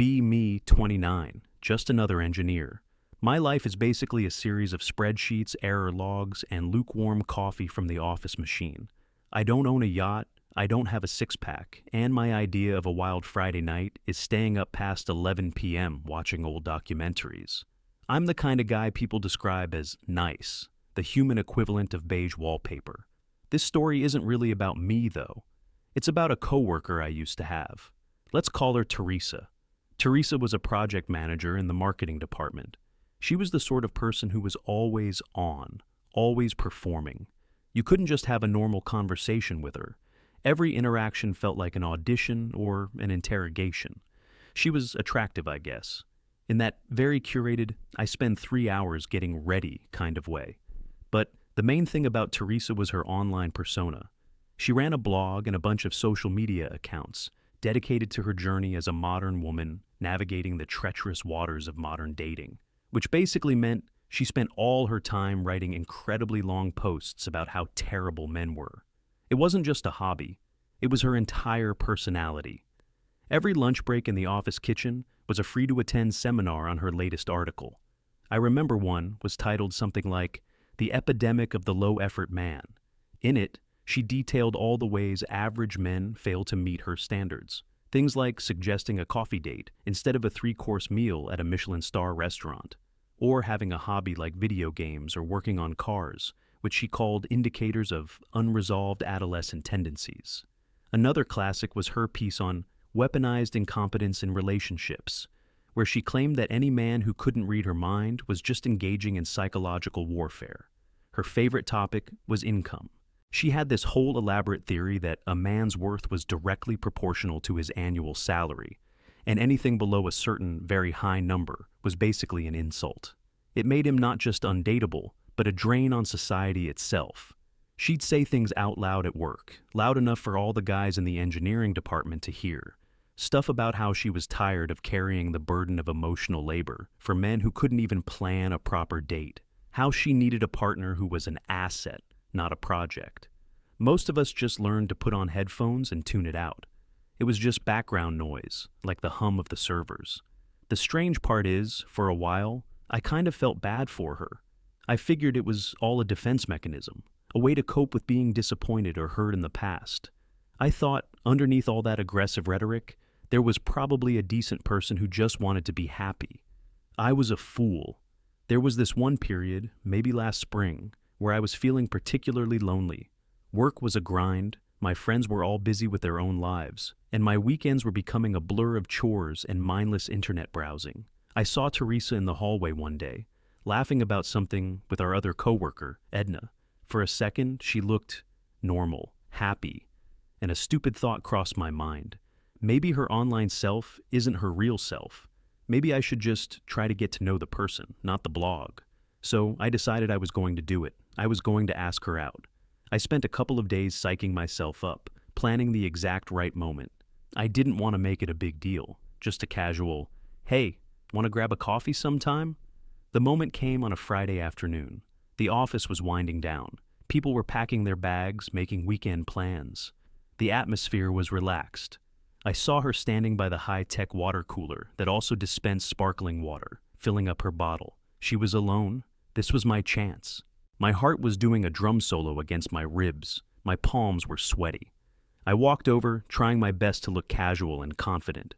Be me, 29, just another engineer. My life is basically a series of spreadsheets, error logs, and lukewarm coffee from the office machine. I don't own a yacht, I don't have a six-pack, and my idea of a wild Friday night is staying up past 11 p.m. watching old documentaries. I'm the kind of guy people describe as nice, the human equivalent of beige wallpaper. This story isn't really about me, though. It's about a coworker I used to have. Let's call her Teresa. Teresa was a project manager in the marketing department. She was the sort of person who was always on, always performing. You couldn't just have a normal conversation with her. Every interaction felt like an audition or an interrogation. She was attractive, I guess, in that very curated, I spend 3 hours getting ready kind of way. But the main thing about Teresa was her online persona. She ran a blog and a bunch of social media accounts dedicated to her journey as a modern woman navigating the treacherous waters of modern dating, which basically meant she spent all her time writing incredibly long posts about how terrible men were. It wasn't just a hobby, it was her entire personality. Every lunch break in the office kitchen was a free-to-attend seminar on her latest article. I remember one was titled something like, "The Epidemic of the Low-Effort Man." In it, she detailed all the ways average men fail to meet her standards. Things like suggesting a coffee date instead of a 3-course meal at a Michelin star restaurant, or having a hobby like video games or working on cars, which she called indicators of unresolved adolescent tendencies. Another classic was her piece on weaponized incompetence in relationships, where she claimed that any man who couldn't read her mind was just engaging in psychological warfare. Her favorite topic was income. She had this whole elaborate theory that a man's worth was directly proportional to his annual salary, and anything below a certain very high number was basically an insult. It made him not just undateable, but a drain on society itself. She'd say things out loud at work, loud enough for all the guys in the engineering department to hear. Stuff about how she was tired of carrying the burden of emotional labor for men who couldn't even plan a proper date. How she needed a partner who was an asset, not a project. Most of us just learned to put on headphones and tune it out. It was just background noise, like the hum of the servers. The strange part is, for a while, I kind of felt bad for her. I figured it was all a defense mechanism, a way to cope with being disappointed or hurt in the past. I thought, underneath all that aggressive rhetoric, there was probably a decent person who just wanted to be happy. I was a fool. There was this one period, maybe last spring, where I was feeling particularly lonely. Work was a grind, my friends were all busy with their own lives, and my weekends were becoming a blur of chores and mindless internet browsing. I saw Teresa in the hallway one day, laughing about something with our other coworker, Edna. For a second, she looked normal, happy, and a stupid thought crossed my mind. Maybe her online self isn't her real self. Maybe I should just try to get to know the person, not the blog. So I decided I was going to do it. I was going to ask her out. I spent a couple of days psyching myself up, planning the exact right moment. I didn't want to make it a big deal, just a casual, "Hey, want to grab a coffee sometime?" The moment came on a Friday afternoon. The office was winding down. People were packing their bags, making weekend plans. The atmosphere was relaxed. I saw her standing by the high-tech water cooler that also dispensed sparkling water, filling up her bottle. She was alone. This was my chance. My heart was doing a drum solo against my ribs. My palms were sweaty. I walked over, trying my best to look casual and confident.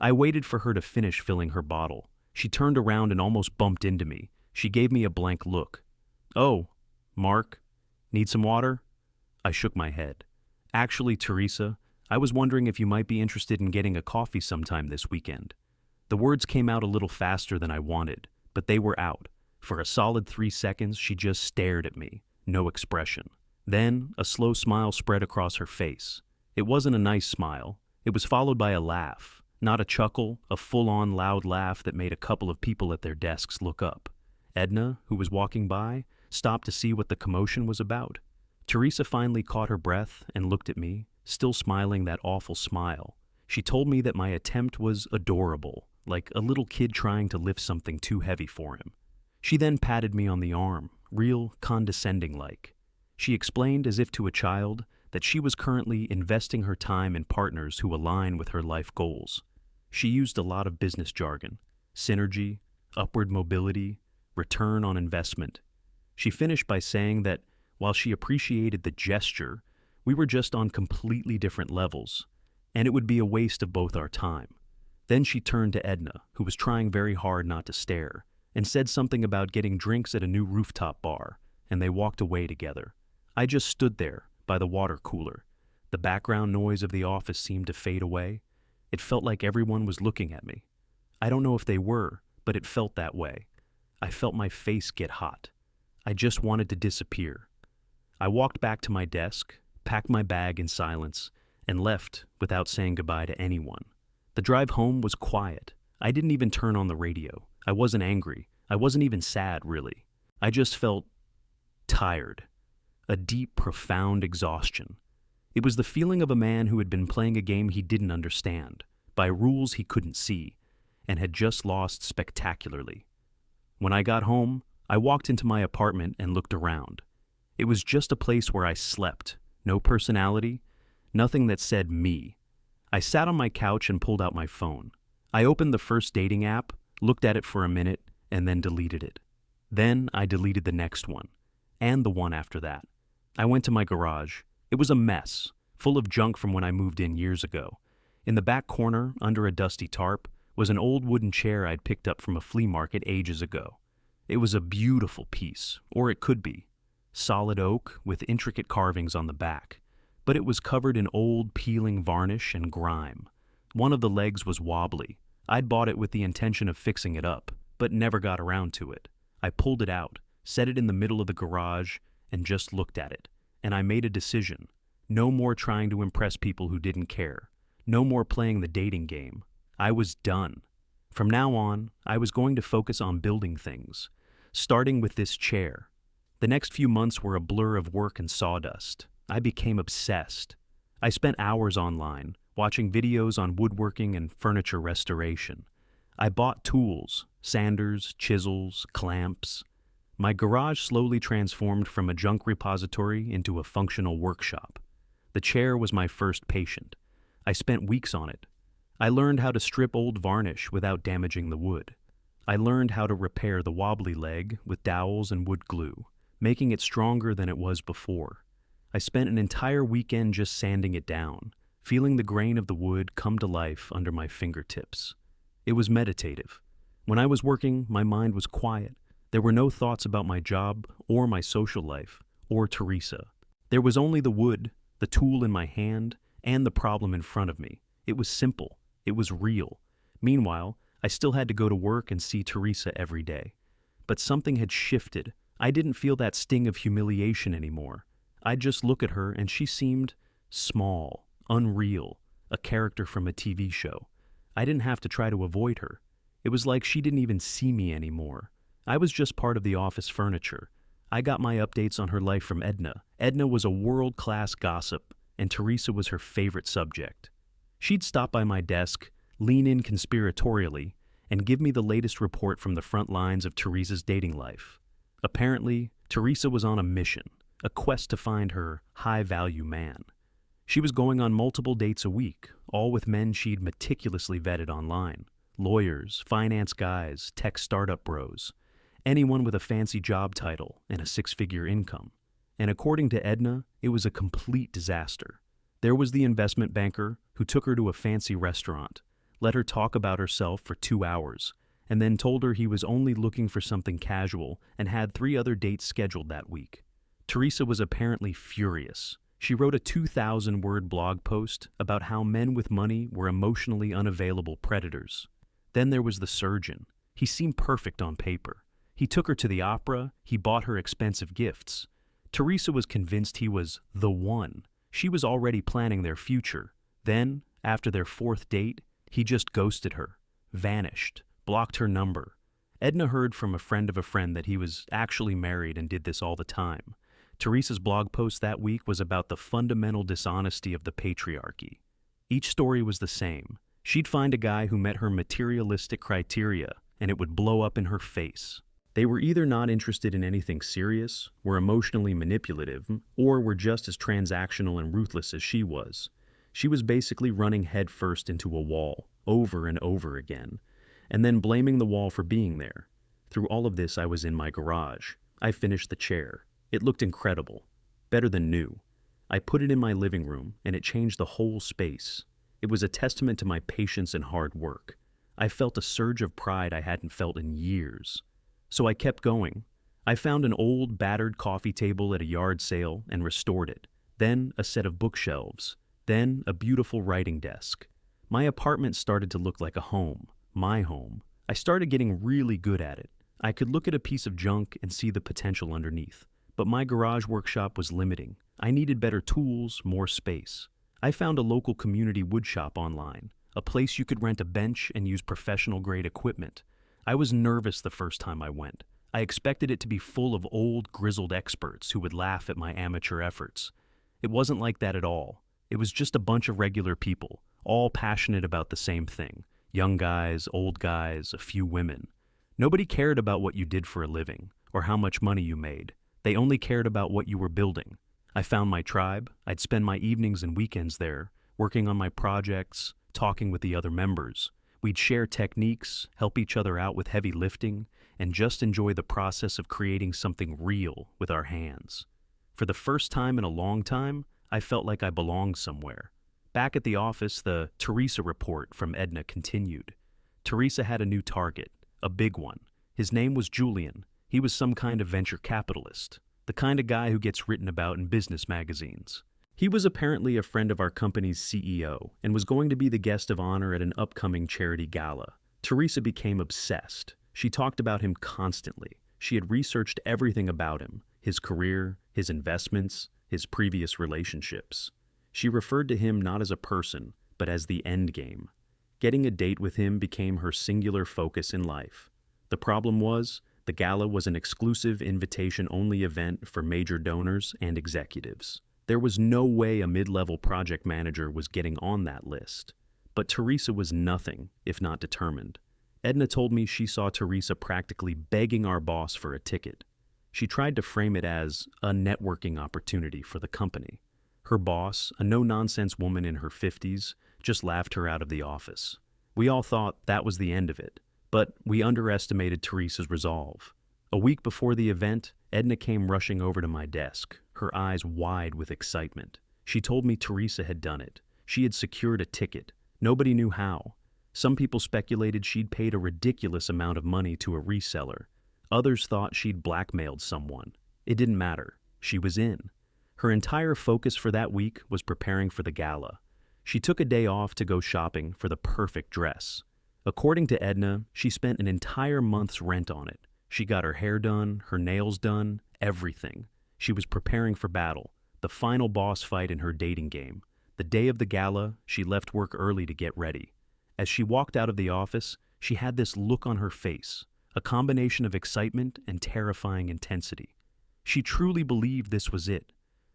I waited for her to finish filling her bottle. She turned around and almost bumped into me. She gave me a blank look. "Oh, Mark, need some water?" I shook my head. "Actually, Teresa, I was wondering if you might be interested in getting a coffee sometime this weekend." The words came out a little faster than I wanted, but they were out. For a solid 3 seconds, she just stared at me, no expression. Then, a slow smile spread across her face. It wasn't a nice smile. It was followed by a laugh. Not a chuckle, a full-on loud laugh that made a couple of people at their desks look up. Edna, who was walking by, stopped to see what the commotion was about. Teresa finally caught her breath and looked at me, still smiling that awful smile. She told me that my attempt was adorable, like a little kid trying to lift something too heavy for him. She then patted me on the arm, real condescending-like. She explained, as if to a child, that she was currently investing her time in partners who align with her life goals. She used a lot of business jargon: synergy, upward mobility, return on investment. She finished by saying that while she appreciated the gesture, we were just on completely different levels, and it would be a waste of both our time. Then she turned to Edna, who was trying very hard not to stare, and said something about getting drinks at a new rooftop bar, and they walked away together. I just stood there, by the water cooler. The background noise of the office seemed to fade away. It felt like everyone was looking at me. I don't know if they were, but it felt that way. I felt my face get hot. I just wanted to disappear. I walked back to my desk, packed my bag in silence, and left without saying goodbye to anyone. The drive home was quiet. I didn't even turn on the radio. I wasn't angry. I wasn't even sad, really. I just felt tired. A deep, profound exhaustion. It was the feeling of a man who had been playing a game he didn't understand, by rules he couldn't see, and had just lost spectacularly. When I got home, I walked into my apartment and looked around. It was just a place where I slept, no personality, nothing that said me. I sat on my couch and pulled out my phone. I opened the first dating app, looked at it for a minute, and then deleted it. Then I deleted the next one, and the one after that. I went to my garage. It was a mess, full of junk from when I moved in years ago. In the back corner, under a dusty tarp, was an old wooden chair I'd picked up from a flea market ages ago. It was a beautiful piece, or it could be. Solid oak with intricate carvings on the back, but it was covered in old, peeling varnish and grime. One of the legs was wobbly. I'd bought it with the intention of fixing it up, but never got around to it. I pulled it out, set it in the middle of the garage, and just looked at it. And I made a decision. No more trying to impress people who didn't care. No more playing the dating game. I was done. From now on, I was going to focus on building things, starting with this chair. The next few months were a blur of work and sawdust. I became obsessed. I spent hours online, watching videos on woodworking and furniture restoration. I bought tools, sanders, chisels, clamps. My garage slowly transformed from a junk repository into a functional workshop. The chair was my first patient. I spent weeks on it. I learned how to strip old varnish without damaging the wood. I learned how to repair the wobbly leg with dowels and wood glue, making it stronger than it was before. I spent an entire weekend just sanding it down, feeling the grain of the wood come to life under my fingertips. It was meditative. When I was working, my mind was quiet. There were no thoughts about my job or my social life or Teresa. There was only the wood, the tool in my hand, and the problem in front of me. It was simple. It was real. Meanwhile, I still had to go to work and see Teresa every day. But something had shifted. I didn't feel that sting of humiliation anymore. I'd just look at her and she seemed small, unreal, a character from a TV show. I didn't have to try to avoid her. It was like she didn't even see me anymore. I was just part of the office furniture. I got my updates on her life from Edna. Edna was a world-class gossip, and Teresa was her favorite subject. She'd stop by my desk, lean in conspiratorially, and give me the latest report from the front lines of Teresa's dating life. Apparently, Teresa was on a mission, a quest to find her high-value man. She was going on multiple dates a week, all with men she'd meticulously vetted online. Lawyers, finance guys, tech startup bros. Anyone with a fancy job title and a six-figure income. And according to Edna, it was a complete disaster. There was the investment banker who took her to a fancy restaurant, let her talk about herself for 2 hours, and then told her he was only looking for something casual and had 3 other dates scheduled that week. Teresa was apparently furious. She wrote a 2,000-word blog post about how men with money were emotionally unavailable predators. Then there was the surgeon. He seemed perfect on paper. He took her to the opera. He bought her expensive gifts. Teresa was convinced he was the one. She was already planning their future. Then, after their 4th date, he just ghosted her, vanished, blocked her number. Edna heard from a friend of a friend that he was actually married and did this all the time. Teresa's blog post that week was about the fundamental dishonesty of the patriarchy. Each story was the same. She'd find a guy who met her materialistic criteria, and it would blow up in her face. They were either not interested in anything serious, were emotionally manipulative, or were just as transactional and ruthless as she was. She was basically running headfirst into a wall. over and over again, and then blaming the wall for being there. Through all of this, I was in my garage. I finished the chair. It looked incredible. Better than new. I put it in my living room, and it changed the whole space. It was a testament to my patience and hard work. I felt a surge of pride I hadn't felt in years. So I kept going. I found an old, battered coffee table at a yard sale and restored it. Then a set of bookshelves. Then a beautiful writing desk. My apartment started to look like a home. My home. I started getting really good at it. I could look at a piece of junk and see the potential underneath. But my garage workshop was limiting. I needed better tools, more space. I found a local community woodshop online, a place you could rent a bench and use professional-grade equipment. I was nervous the first time I went. I expected it to be full of old, grizzled experts who would laugh at my amateur efforts. It wasn't like that at all. It was just a bunch of regular people, all passionate about the same thing. Young guys, old guys, a few women. Nobody cared about what you did for a living, or how much money you made. They only cared about what you were building. I found my tribe. I'd spend my evenings and weekends there, working on my projects, talking with the other members. We'd share techniques, help each other out with heavy lifting, and just enjoy the process of creating something real with our hands. For the first time in a long time, I felt like I belonged somewhere. Back at the office, the Teresa report from Edna continued. Teresa had a new target, a big one. His name was Julian. He was some kind of venture capitalist, the kind of guy who gets written about in business magazines. He was apparently a friend of our company's CEO and was going to be the guest of honor at an upcoming charity gala. Teresa became obsessed. She talked about him constantly. She had researched everything about him, his career, his investments, his previous relationships. She referred to him not as a person, but as the end game. Getting a date with him became her singular focus in life. The problem was, the gala was an exclusive invitation-only event for major donors and executives. There was no way a mid-level project manager was getting on that list. But Teresa was nothing if not determined. Edna told me she saw Teresa practically begging our boss for a ticket. She tried to frame it as a networking opportunity for the company. Her boss, a no-nonsense woman in her 50s, just laughed her out of the office. We all thought that was the end of it. But we underestimated Teresa's resolve. A week before the event, Edna came rushing over to my desk, her eyes wide with excitement. She told me Teresa had done it. She had secured a ticket. Nobody knew how. Some people speculated she'd paid a ridiculous amount of money to a reseller. Others thought she'd blackmailed someone. It didn't matter. She was in. Her entire focus for that week was preparing for the gala. She took a day off to go shopping for the perfect dress. According to Edna, she spent an entire month's rent on it. She got her hair done, her nails done, everything. She was preparing for battle, the final boss fight in her dating game. The day of the gala, she left work early to get ready. As she walked out of the office, she had this look on her face, a combination of excitement and terrifying intensity. She truly believed this was it,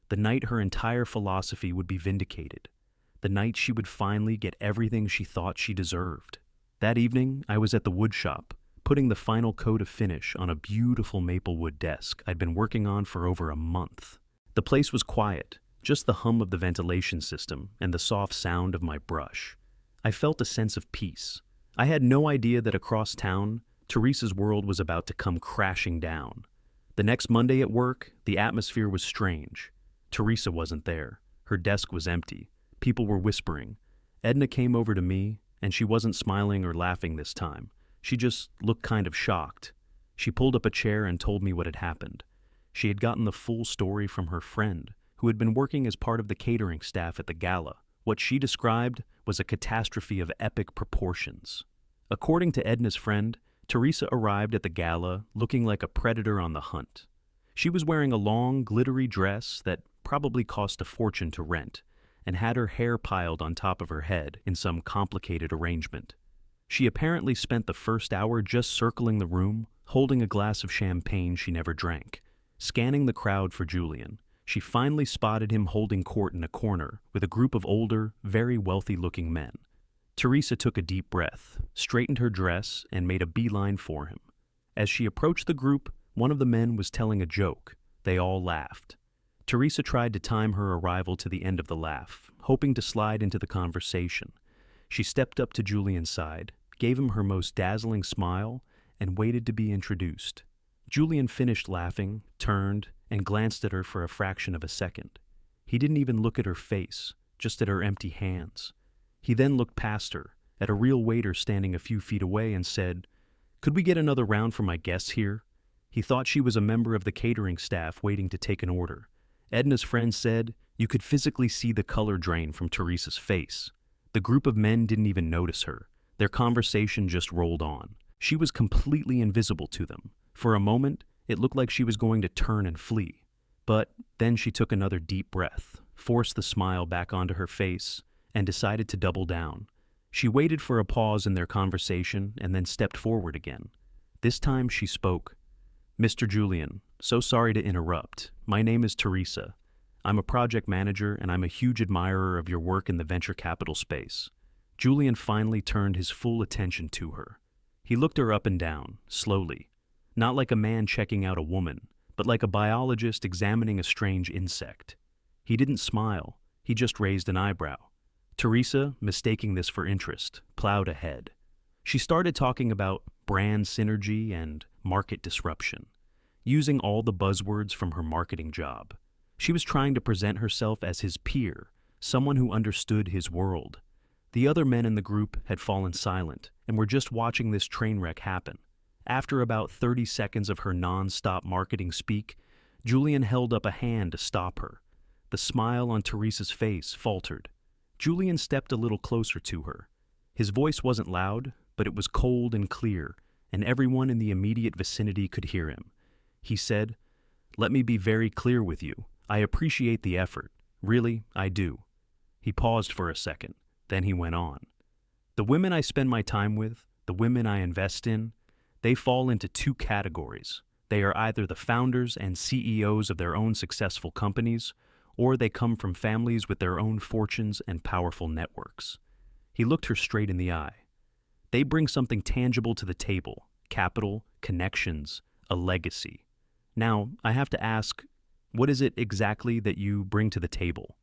the night her entire philosophy would be vindicated, the night she would finally get everything she thought she deserved. That evening, I was at the wood shop, putting the final coat of finish on a beautiful maple wood desk I'd been working on for over a month. The place was quiet, just the hum of the ventilation system and the soft sound of my brush. I felt a sense of peace. I had no idea that across town, Teresa's world was about to come crashing down. The next Monday at work, the atmosphere was strange. Teresa wasn't there. Her desk was empty. People were whispering. Edna came over to me, and she wasn't smiling or laughing this time. She just looked kind of shocked. She pulled up a chair and told me what had happened. She had gotten the full story from her friend, who had been working as part of the catering staff at the gala. What she described was a catastrophe of epic proportions. According to Edna's friend, Teresa arrived at the gala looking like a predator on the hunt. She was wearing a long, glittery dress that probably cost a fortune to rent, and had her hair piled on top of her head in some complicated arrangement. She apparently spent the first hour just circling the room, holding a glass of champagne she never drank, scanning the crowd for Julian. She finally spotted him holding court in a corner with a group of older, very wealthy-looking men. Teresa took a deep breath, straightened her dress, and made a beeline for him. As she approached the group, one of the men was telling a joke. They all laughed. Teresa tried to time her arrival to the end of the laugh, hoping to slide into the conversation. She stepped up to Julian's side, gave him her most dazzling smile, and waited to be introduced. Julian finished laughing, turned, and glanced at her for a fraction of a second. He didn't even look at her face, just at her empty hands. He then looked past her, at a real waiter standing a few feet away, and said, "Could we get another round for my guests here?" He thought she was a member of the catering staff waiting to take an order. Edna's friend said you could physically see the color drain from Teresa's face. The group of men didn't even notice her. Their conversation just rolled on. She was completely invisible to them. For a moment, it looked like she was going to turn and flee. But then she took another deep breath, forced the smile back onto her face, and decided to double down. She waited for a pause in their conversation and then stepped forward again. This time she spoke. "Mr. Julian, so sorry to interrupt. My name is Teresa. I'm a project manager and I'm a huge admirer of your work in the venture capital space." Julian finally turned his full attention to her. He looked her up and down, slowly. Not like a man checking out a woman, but like a biologist examining a strange insect. He didn't smile, he just raised an eyebrow. Teresa, mistaking this for interest, plowed ahead. She started talking about brand synergy and market disruption, using all the buzzwords from her marketing job. She was trying to present herself as his peer, someone who understood his world. The other men in the group had fallen silent and were just watching this train wreck happen. After about 30 seconds of her non-stop marketing speak, Julian held up a hand to stop her. The smile on Teresa's face faltered. Julian stepped a little closer to her. His voice wasn't loud, but it was cold and clear, and everyone in the immediate vicinity could hear him. He said, "Let me be very clear with you. I appreciate the effort. Really, I do." He paused for a second, then he went on. "The women I spend my time with, the women I invest in, they fall into two categories. They are either the founders and CEOs of their own successful companies, or they come from families with their own fortunes and powerful networks." He looked her straight in the eye. They bring something tangible to the table: capital, connections, a legacy. Now, I have to ask, what is it exactly that you bring to the table?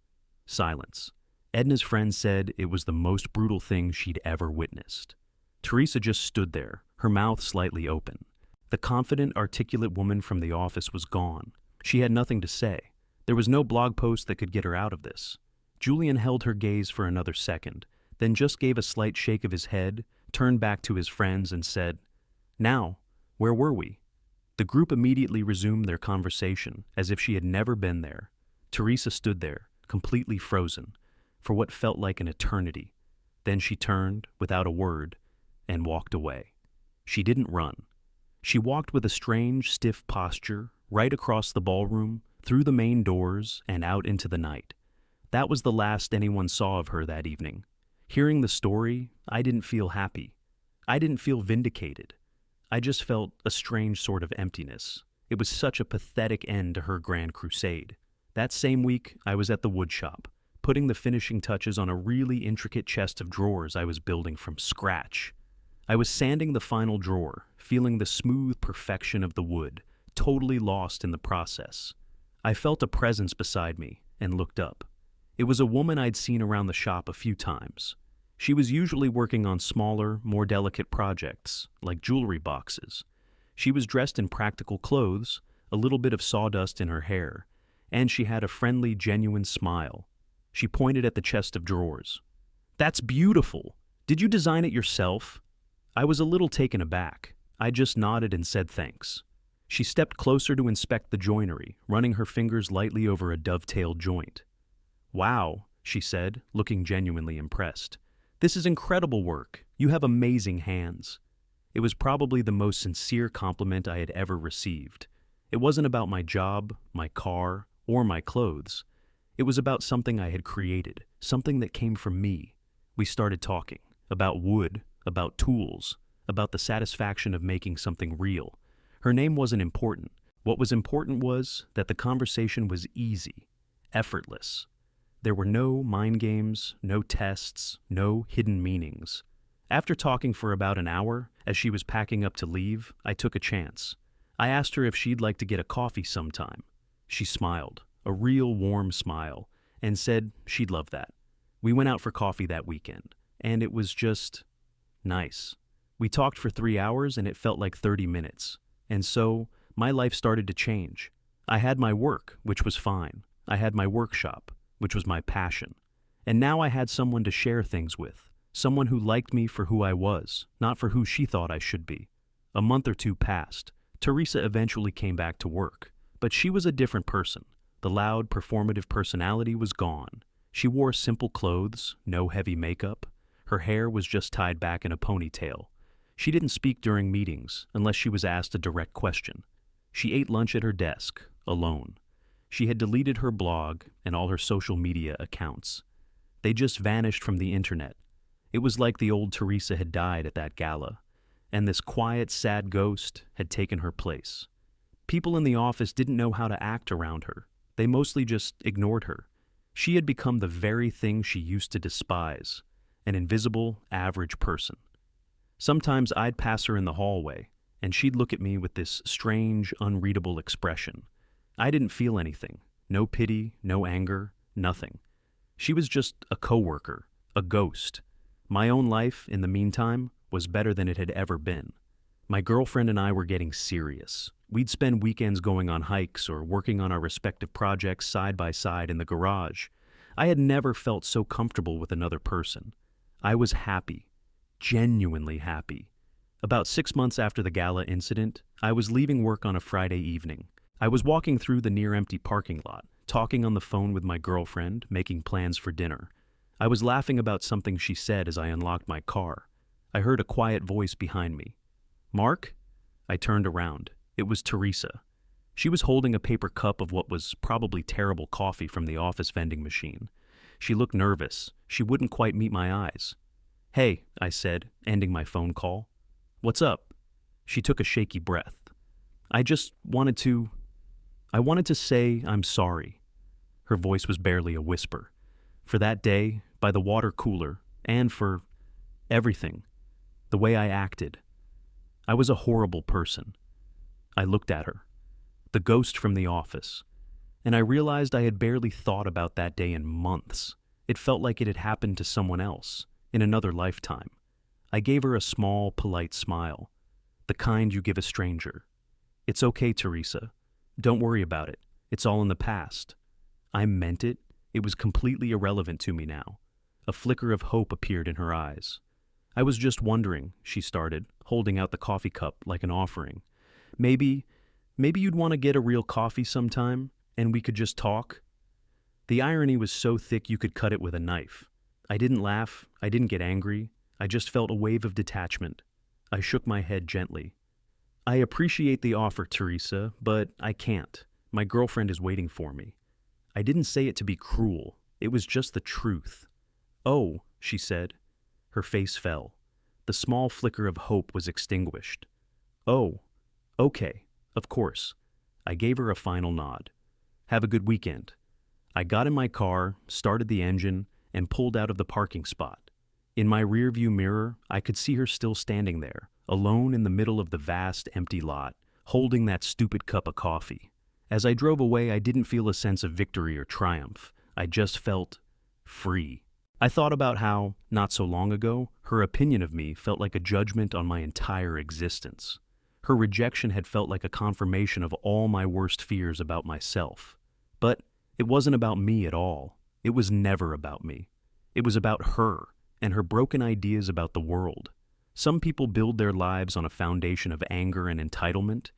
Silence. Edna's friend said it was the most brutal thing she'd ever witnessed. Teresa just stood there, her mouth slightly open. The confident, articulate woman from the office was gone. She had nothing to say. There was no blog post that could get her out of this. Julian held her gaze for another second, then just gave a slight shake of his head, turned back to his friends and said, "Now, where were we?" The group immediately resumed their conversation, as if she had never been there. Teresa stood there, completely frozen, for what felt like an eternity. Then she turned, without a word, and walked away. She didn't run. She walked with a strange, stiff posture, right across the ballroom, through the main doors, and out into the night. That was the last anyone saw of her that evening. Hearing the story, I didn't feel happy. I didn't feel vindicated. I just felt a strange sort of emptiness. It was such a pathetic end to her grand crusade. That same week, I was at the wood shop, putting the finishing touches on a really intricate chest of drawers I was building from scratch. I was sanding the final drawer, feeling the smooth perfection of the wood, totally lost in the process. I felt a presence beside me and looked up. It was a woman I'd seen around the shop a few times. She was usually working on smaller, more delicate projects, like jewelry boxes. She was dressed in practical clothes, a little bit of sawdust in her hair, and she had a friendly, genuine smile. She pointed at the chest of drawers. "That's beautiful! Did you design it yourself?" I was a little taken aback. I just nodded and said thanks. She stepped closer to inspect the joinery, running her fingers lightly over a dovetailed joint. "Wow," she said, looking genuinely impressed. "This is incredible work. You have amazing hands." It was probably the most sincere compliment I had ever received. It wasn't about my job, my car, or my clothes. It was about something I had created, something that came from me. We started talking about wood, about tools, about the satisfaction of making something real. Her name wasn't important. What was important was that the conversation was easy, effortless. There were no mind games, no tests, no hidden meanings. After talking for about an hour, as she was packing up to leave, I took a chance. I asked her if she'd like to get a coffee sometime. She smiled, a real warm smile, and said she'd love that. We went out for coffee that weekend, and it was just nice. We talked for 3 hours and it felt like 30 minutes. And so, my life started to change. I had my work, which was fine. I had my workshop, which was my passion. And now I had someone to share things with. Someone who liked me for who I was, not for who she thought I should be. A month or two passed. Teresa eventually came back to work. But she was a different person. The loud, performative personality was gone. She wore simple clothes, no heavy makeup. Her hair was just tied back in a ponytail. She didn't speak during meetings unless she was asked a direct question. She ate lunch at her desk, alone. She had deleted her blog and all her social media accounts. They just vanished from the internet. It was like the old Teresa had died at that gala, and this quiet, sad ghost had taken her place. People in the office didn't know how to act around her. They mostly just ignored her. She had become the very thing she used to despise, an invisible, average person. Sometimes I'd pass her in the hallway, and she'd look at me with this strange, unreadable expression. I didn't feel anything. No pity, no anger, nothing. She was just a coworker, a ghost. My own life, in the meantime, was better than it had ever been. My girlfriend and I were getting serious. We'd spend weekends going on hikes or working on our respective projects side by side in the garage. I had never felt so comfortable with another person. I was happy, genuinely happy. About 6 months after the gala incident, I was leaving work on a Friday evening. I was walking through the near-empty parking lot, talking on the phone with my girlfriend, making plans for dinner. I was laughing about something she said as I unlocked my car. I heard a quiet voice behind me. "Mark?" I turned around. It was Teresa. She was holding a paper cup of what was probably terrible coffee from the office vending machine. She looked nervous. She wouldn't quite meet my eyes. "Hey," I said, ending my phone call. "What's up?" She took a shaky breath. I wanted to say I'm sorry." Her voice was barely a whisper. "For that day, by the water cooler, and for everything. The way I acted. I was a horrible person." I looked at her, the ghost from the office, and I realized I had barely thought about that day in months. It felt like it had happened to someone else, in another lifetime. I gave her a small, polite smile, the kind you give a stranger. "It's okay, Teresa. Don't worry about it. It's all in the past." I meant it. It was completely irrelevant to me now. A flicker of hope appeared in her eyes. "I was just wondering," she started, holding out the coffee cup like an offering. Maybe you'd want to get a real coffee sometime, and we could just talk." The irony was so thick you could cut it with a knife. I didn't laugh. I didn't get angry. I just felt a wave of detachment. I shook my head gently. "I appreciate the offer, Teresa, but I can't. My girlfriend is waiting for me." I didn't say it to be cruel. It was just the truth. "Oh," she said. Her face fell. The small flicker of hope was extinguished. "Oh, okay, of course." I gave her a final nod. "Have a good weekend." I got in my car, started the engine, and pulled out of the parking spot. In my rearview mirror, I could see her still standing there, alone in the middle of the vast, empty lot, holding that stupid cup of coffee. As I drove away, I didn't feel a sense of victory or triumph. I just felt free. I thought about how, not so long ago, her opinion of me felt like a judgment on my entire existence. Her rejection had felt like a confirmation of all my worst fears about myself. But it wasn't about me at all. It was never about me. It was about her and her broken ideas about the world. Some people build their lives on a foundation of anger and entitlement,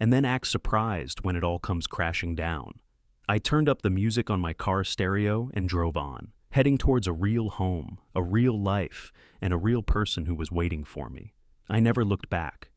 and then act surprised when it all comes crashing down. I turned up the music on my car stereo and drove on, heading towards a real home, a real life, and a real person who was waiting for me. I never looked back.